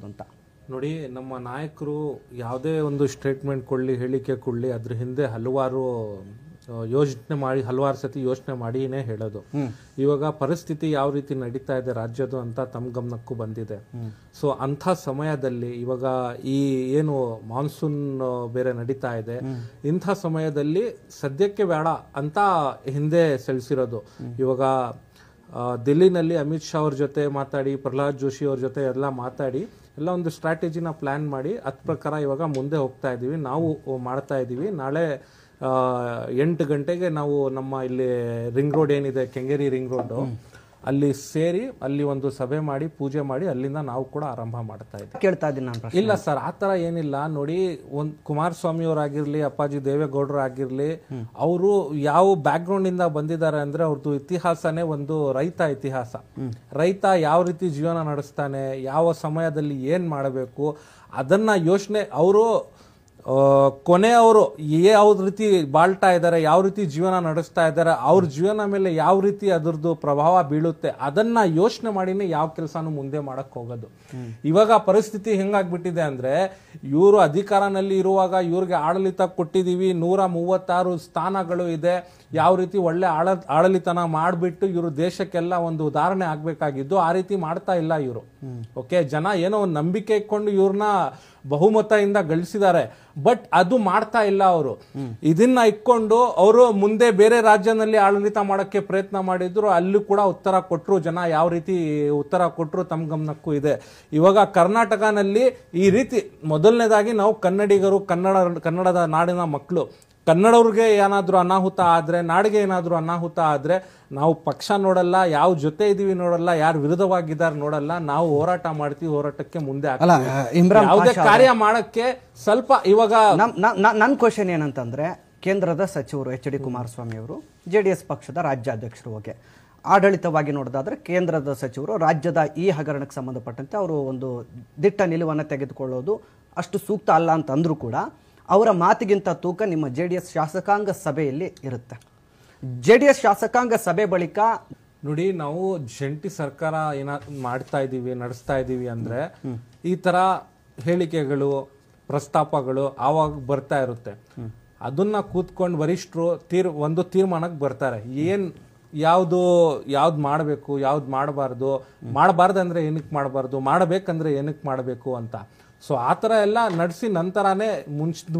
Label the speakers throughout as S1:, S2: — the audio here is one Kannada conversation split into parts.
S1: ಅಂತ
S2: ನೋಡಿ, ನಮ್ಮ ನಾಯಕರು ಯಾವುದೇ ಒಂದು ಸ್ಟೇಟ್ಮೆಂಟ್ ಕೊಡಲಿ, ಹೇಳಿಕೆ ಕೊಡಲಿ, ಅದ್ರ ಹಿಂದೆ ಹಲವಾರು ಸತಿ ಯೋಚನೆ ಮಾಡಿನೇ ಹೇಳೋದು. ಇವಾಗ ಪರಿಸ್ಥಿತಿ ಯಾವ ರೀತಿ ನಡೀತಾ ಇದೆ ರಾಜ್ಯದ ಅಂತ ತಮ್ಮ ಗಮನಕ್ಕೂ ಬಂದಿದೆ. ಸೊ ಅಂಥ ಸಮಯದಲ್ಲಿ ಇವಾಗ ಈ ಏನು ಮಾನ್ಸೂನ್ ಬೇರೆ ನಡೀತಾ ಇದೆ, ಇಂಥ ಸಮಯದಲ್ಲಿ ಸದ್ಯಕ್ಕೆ ಬೇಡ ಅಂತ ಹಿಂದೆ ಸೆಳೆಸಿರೋದು. ಇವಾಗ ದಿಲ್ಲಿನಲ್ಲಿ ಅಮಿತ್ ಶಾ ಅವ್ರ ಜೊತೆ ಮಾತಾಡಿ, ಪ್ರಹ್ಲಾದ್ ಜೋಶಿ ಅವ್ರ ಜೊತೆ ಎಲ್ಲ ಮಾತಾಡಿ ಎಲ್ಲ ಒಂದು ಸ್ಟ್ರಾಟಜಿನ ಪ್ಲಾನ್ ಮಾಡಿ ಅದ್ ಪ್ರಕಾರ ಇವಾಗ ಮುಂದೆ ಹೋಗ್ತಾ ಇದೀವಿ, ನಾವು ಮಾಡ್ತಾ ಇದೀವಿ. ನಾಳೆ 8 ಗಂಟೆಗೆ ನಾವು ನಮ್ಮ ಇಲ್ಲಿ ರಿಂಗ್ ರೋಡ್ ಏನಿದೆ, ಕೆಂಗೇರಿ ರಿಂಗ್ ರೋಡ್, ಅಲ್ಲಿ ಸೇರಿ ಅಲ್ಲಿ ಒಂದು ಸಭೆ ಮಾಡಿ ಪೂಜೆ ಮಾಡಿ ಅಲ್ಲಿಂದ ನಾವು ಕೂಡ ಆರಂಭ ಮಾಡ್ತಾ ಇದ್ದೀವಿ.
S1: ಕೇಳ್ತಾ ಇದ್ದೀನಿ ನಾನು.
S2: ಇಲ್ಲ ಸರ್, ಆ ತರ ಏನಿಲ್ಲ. ನೋಡಿ, ಒಂದ್ ಕುಮಾರಸ್ವಾಮಿ ಅವರಾಗಿರ್ಲಿ, ಅಪ್ಪಾಜಿ ದೇವೇಗೌಡರು ಆಗಿರ್ಲಿ, ಅವರು ಯಾವ ಬ್ಯಾಕ್ ಗ್ರೌಂಡ್ ಇಂದ ಬಂದಿದ್ದಾರೆ ಅಂದ್ರೆ ಅವ್ರದ್ದು ಇತಿಹಾಸನೇ ಒಂದು ರೈತ ಇತಿಹಾಸ. ರೈತ ಯಾವ ರೀತಿ ಜೀವನ ನಡೆಸ್ತಾನೆ, ಯಾವ ಸಮಯದಲ್ಲಿ ಏನ್ ಮಾಡಬೇಕು ಅದನ್ನ ಯೋಚನೆ ಅವರು ಕೊನೆಯವರು ಯಾವ ರೀತಿ ಬಾಳ್ತಾ ಇದ್ದಾರೆ, ಯಾವ ರೀತಿ ಜೀವನ ನಡೆಸ್ತಾ ಇದ್ದಾರೆ, ಅವ್ರ ಜೀವನ ಮೇಲೆ ಯಾವ ರೀತಿ ಅದರದ್ದು ಪ್ರಭಾವ ಬೀಳುತ್ತೆ ಅದನ್ನ ಯೋಚನೆ ಮಾಡಿನೇ ಯಾವ ಕೆಲಸನೂ ಮುಂದೆ ಮಾಡಕ್ ಹೋಗೋದು. ಇವಾಗ ಪರಿಸ್ಥಿತಿ ಹೆಂಗಾಗ್ಬಿಟ್ಟಿದೆ ಅಂದ್ರೆ, ಇವರು ಅಧಿಕಾರನಲ್ಲಿ ಇರುವಾಗ ಇವ್ರಿಗೆ ಆಡಳಿತ ಕೊಟ್ಟಿದೀವಿ, 136 ಸ್ಥಾನಗಳು ಇದೆ, ಯಾವ ರೀತಿ ಒಳ್ಳೆ ಆಡಳಿತನ ಮಾಡ್ಬಿಟ್ಟು ಇವರು ದೇಶಕ್ಕೆಲ್ಲ ಒಂದು ಉದಾಹರಣೆ ಆಗ್ಬೇಕಾಗಿದ್ದು ಆ ರೀತಿ ಮಾಡ್ತಾ ಇಲ್ಲ ಇವರು. ಓಕೆ, ಜನ ಏನೋ ಒಂದು ನಂಬಿಕೆ ಇಟ್ಕೊಂಡು ಇವ್ರನ್ನ ಬಹುಮತದಿಂದ ಗಳಿಸಿದ್ದಾರೆ, ಬಟ್ ಅದು ಮಾಡ್ತಾ ಇಲ್ಲ ಅವರು. ಇದನ್ನ ಇಟ್ಕೊಂಡು ಅವರು ಮುಂದೆ ಬೇರೆ ರಾಜ್ಯದಲ್ಲಿ ಆಡಳಿತ ಮಾಡಕ್ಕೆ ಪ್ರಯತ್ನ ಮಾಡಿದ್ರು, ಅಲ್ಲೂ ಕೂಡ ಉತ್ತರ ಕೊಟ್ರು. ಜನ ಯಾವ ರೀತಿ ಉತ್ತರ ಕೊಟ್ರು ತಮ್ಮ ಗಮನಕ್ಕೂ ಇದೆ. ಇವಾಗ ಕರ್ನಾಟಕನಲ್ಲಿ ಈ ರೀತಿ ಮೊದಲನೇದಾಗಿ ನಾವು ಕನ್ನಡಿಗರು, ಕನ್ನಡದ ನಾಡಿನ ಮಕ್ಕಳು, ಕನ್ನಡವ್ರಿಗೆ ಏನಾದ್ರೂ ಅನಾಹುತ ಆದ್ರೆ, ನಾಡಿಗೆ ಏನಾದ್ರೂ ಅನಾಹುತ ಆದ್ರೆ ನಾವು ಪಕ್ಷ ನೋಡಲ್ಲ, ಯಾವ ಜೊತೆ ಇದೀವಿ ನೋಡಲ್ಲ, ಯಾರು ವಿರುದ್ಧವಾಗಿದ್ದಾರೆ ನೋಡಲ್ಲ, ನಾವು ಹೋರಾಟ ಮಾಡ್ತೀವಿ, ಹೋರಾಟಕ್ಕೆ ಮುಂದೆ ಯಾವುದೇ ಕಾರ್ಯ ಮಾಡಕ್ಕೆ ಸ್ವಲ್ಪ. ಇವಾಗ
S1: ನನ್ನ ಕ್ವಶನ್ ಏನಂತಂದ್ರೆ, ಕೇಂದ್ರದ ಸಚಿವರು ಎಚ್ ಡಿ ಕುಮಾರಸ್ವಾಮಿ ಅವರು JDS ಪಕ್ಷದ ರಾಜ್ಯಾಧ್ಯಕ್ಷರು, ಹೋಗಿ ಆಡಳಿತವಾಗಿ ನೋಡೋದಾದ್ರೆ ಕೇಂದ್ರದ ಸಚಿವರು ರಾಜ್ಯದ ಈ ಹಗರಣಕ್ಕೆ ಸಂಬಂಧಪಟ್ಟಂತೆ ಅವರು ಒಂದು ದಿಟ್ಟ ನಿಲುವನ್ನು ತೆಗೆದುಕೊಳ್ಳೋದು ಅಷ್ಟು ಸೂಕ್ತ ಅಲ್ಲ ಅಂತಂದ್ರೂ ಕೂಡ ಅವರ ಮಾತಿಗಿಂತ ತೂಕ ನಿಮ್ಮ JDS ಶಾಸಕಾಂಗ ಸಭೆಯಲ್ಲಿ ಇರುತ್ತೆ. JDS ಶಾಸಕಾಂಗ ಸಭೆ ಬಳಿಕ
S2: ನೋಡಿ, ನಾವು ಜಂಟಿ ಸರ್ಕಾರ ಮಾಡ್ತಾ ಇದೀವಿ, ನಡೆಸ್ತಾ ಇದೀವಿ ಅಂದ್ರೆ ಈ ತರ ಹೇಳಿಕೆಗಳು, ಪ್ರಸ್ತಾಪಗಳು ಆವಾಗ ಬರ್ತಾ ಇರುತ್ತೆ. ಅದನ್ನ ಕೂತ್ಕೊಂಡು ವರಿಷ್ಠರು ಒಂದು ತೀರ್ಮಾನಕ್ಕೆ ಬರ್ತಾರೆ. ಯಾವ್ದು ಮಾಡಬೇಕು, ಯಾವ್ದು ಮಾಡಬಾರ್ದು ಅಂದ್ರೆ ಏನಕ್ಕೆ ಮಾಡಬಾರ್ದು, ಮಾಡಬೇಕಂದ್ರೆ ಏನಕ್ಕೆ ಮಾಡಬೇಕು ಅಂತ. ಸೊ ಆ ಥರ ಎಲ್ಲ ನಡೆಸಿ ನಂತರನೇ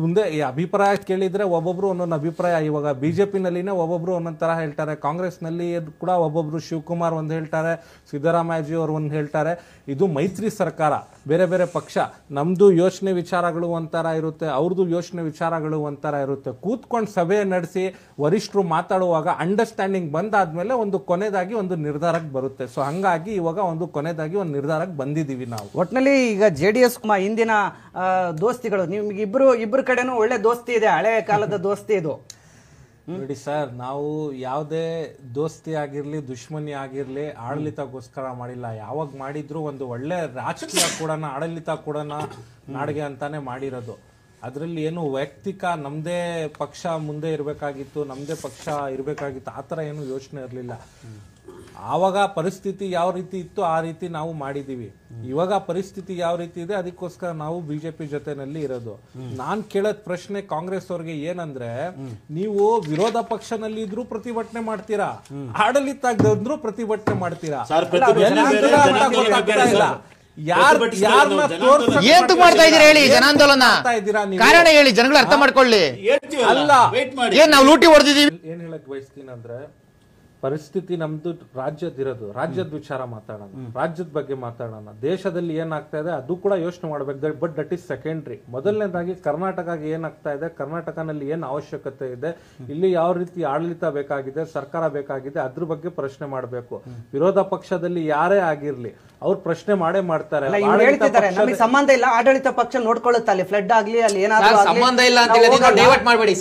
S2: ಮುಂದೆ ಈ ಅಭಿಪ್ರಾಯ ಕೇಳಿದ್ರೆ ಒಬ್ಬೊಬ್ರು ಒಂದೊಂದು ಅಭಿಪ್ರಾಯ. ಇವಾಗ BJP-ನಲ್ಲಿನೇ ಒಬ್ಬೊಬ್ರು ಒಂದೊಂದು ಥರ ಹೇಳ್ತಾರೆ, ಕಾಂಗ್ರೆಸ್ನಲ್ಲಿ ಕೂಡ ಒಬ್ಬೊಬ್ರು ಶಿವಕುಮಾರ್ ಒಂದು ಹೇಳ್ತಾರೆ, ಸಿದ್ದರಾಮಯ್ಯಜಿ ಅವರು ಒಂದು ಹೇಳ್ತಾರೆ. ಇದು ಮೈತ್ರಿ ಸರ್ಕಾರ, ಬೇರೆ ಬೇರೆ ಪಕ್ಷ. ನಮ್ದು ಯೋಚನೆ ವಿಚಾರಗಳು ಒಂಥರ ಇರುತ್ತೆ, ಅವ್ರದ್ದು ಯೋಚನೆ ವಿಚಾರಗಳು ಒಂಥರ ಇರುತ್ತೆ. ಕೂತ್ಕೊಂಡು ಸಭೆ ನಡೆಸಿ ವರಿಷ್ಠರು ಮಾತಾಡುವಾಗ ಅಂಡರ್ಸ್ಟ್ಯಾಂಡಿಂಗ್ ಬಂದಾದ್ಮೇಲೆ ಒಂದು ಕೊನೆದಾಗಿ ಒಂದು ನಿರ್ಧಾರಕ್ಕೆ ಬರುತ್ತೆ. ಸೊ ಹಂಗಾಗಿ ಇವಾಗ ಒಂದು ಕೊನೆದಾಗಿ ಒಂದು ನಿರ್ಧಾರಕ್ಕೆ ಬಂದಿದ್ದೀವಿ ನಾವು.
S1: ಒಟ್ಟಿನಲ್ಲಿ ಈಗ JDS ಹಿಂದಿನ ದೋಸ್ತಿಗಳು, ನಿಮ್ಗೆ ಇಬ್ರು ಕಡೆನೂ ಒಳ್ಳೆ ದೋಸ್ತಿ ಇದೆ, ಹಳೆ ಕಾಲದ ದೋಸ್ತಿ ಇದು.
S2: ನೋಡಿ ಸರ್, ನಾವು ಯಾವುದೇ ದೋಸ್ತಿ ಆಗಿರ್ಲಿ, ದುಶ್ಮನಿ ಆಗಿರ್ಲಿ ಆಡಳಿತಕ್ಕೋಸ್ಕರ ಮಾಡಿಲ್ಲ. ಯಾವಾಗ ಮಾಡಿದ್ರು ಒಂದು ಒಳ್ಳೆ ರಾಜಕೀಯ ಕೂಡ, ಆಡಳಿತ ಕೂಡ ನಾಡಿಗೆ ಅಂತಾನೆ ಮಾಡಿರೋದು. ಅದರಲ್ಲಿ ಏನು ವೈಯಕ್ತಿಕ ನಮ್ದೇ ಪಕ್ಷ ಮುಂದೆ ಇರಬೇಕಾಗಿತ್ತು, ನಮ್ದೇ ಪಕ್ಷ ಇರಬೇಕಾಗಿತ್ತು, ಆ ಥರ ಏನು ಯೋಚನೆ ಇರಲಿಲ್ಲ. ಆವಾಗ ಪರಿಸ್ಥಿತಿ ಯಾವ ರೀತಿ ಇತ್ತು ಆ ರೀತಿ ನಾವು ಮಾಡಿದೀವಿ. ಇವಾಗ ಪರಿಸ್ಥಿತಿ ಯಾವ ರೀತಿ ಇದೆ ಅದಕ್ಕೋಸ್ಕರ ನಾವು BJP ಜೊತೆನಲ್ಲಿ ಇರೋದು. ನಾನ್ ಕೇಳೋದ್ ಪ್ರಶ್ನೆ ಕಾಂಗ್ರೆಸ್ ಅವ್ರಿಗೆ ಏನಂದ್ರೆ, ನೀವು ವಿರೋಧ ಪಕ್ಷನಲ್ಲಿ ಇದ್ರೂ ಪ್ರತಿಭಟನೆ ಮಾಡ್ತೀರಾ, ಆಡಳಿತದ್ರು ಪ್ರತಿಭಟನೆ ಮಾಡ್ತೀರಾ,
S3: ಏನ್ ಮಾಡ್ತಾ ಇದೀರ ಹೇಳಿ? ಜನಾಂದೋಲನ ಕಾರಣ ಹೇಳಿ, ಜನಗಳು ಅರ್ಥ ಮಾಡ್ಕೊಳ್ಳಿ.
S2: ಅಲ್ಲ,
S3: ಏನ್ ನಾವು ಲೂಟಿ ಹೊಡೆದಿದೀವಿ?
S2: ಏನ್ ಹೇಳಕ್ ಬಯಸ್ತೀನಿ ಅಂದ್ರೆ, ಪರಿಸ್ಥಿತಿ ನಮ್ದು ರಾಜ್ಯದಿರೋದು, ರಾಜ್ಯದ ವಿಚಾರ ಮಾತಾಡೋಣ, ರಾಜ್ಯದ ಬಗ್ಗೆ ಮಾತಾಡೋಣ. ದೇಶದಲ್ಲಿ ಏನಾಗ್ತಾ ಇದೆ ಅದು ಕೂಡ ಯೋಚನೆ ಮಾಡ್ಬೇಕು, ಬಟ್ ದಟ್ ಈಸ್ ಸೆಕೆಂಡ್ರಿ. ಮೊದಲನೇದಾಗಿ ಕರ್ನಾಟಕಕ್ಕೆ ಏನಾಗ್ತಾ ಇದೆ, ಕರ್ನಾಟಕನಲ್ಲಿ ಏನ್ ಅವಶ್ಯಕತೆ ಇದೆ, ಇಲ್ಲಿ ಯಾವ ರೀತಿ ಆಡಳಿತ ಬೇಕಾಗಿದೆ, ಸರ್ಕಾರ ಬೇಕಾಗಿದೆ, ಅದ್ರ ಬಗ್ಗೆ ಪ್ರಶ್ನೆ ಮಾಡಬೇಕು. ವಿರೋಧ ಪಕ್ಷದಲ್ಲಿ ಯಾರೇ ಆಗಿರ್ಲಿ ಅವ್ರು ಪ್ರಶ್ನೆ ಮಾಡೇ ಮಾಡ್ತಾರೆ.
S1: ಸಂಬಂಧ ಇಲ್ಲ, ಆಡಳಿತ ಪಕ್ಷ ನೋಡ್ಕೊಳ್ಳುತ್ತೆ, ಅಲ್ಲಿ ಫ್ಲಡ್ ಆಗ್ಲಿ, ಅಲ್ಲಿ ಏನಾದ್ರು
S3: ಸಂಬಂಧ ಇಲ್ಲ ಅಂತ ಡೈವರ್ಟ್ ಮಾಡಬೇಡಿ.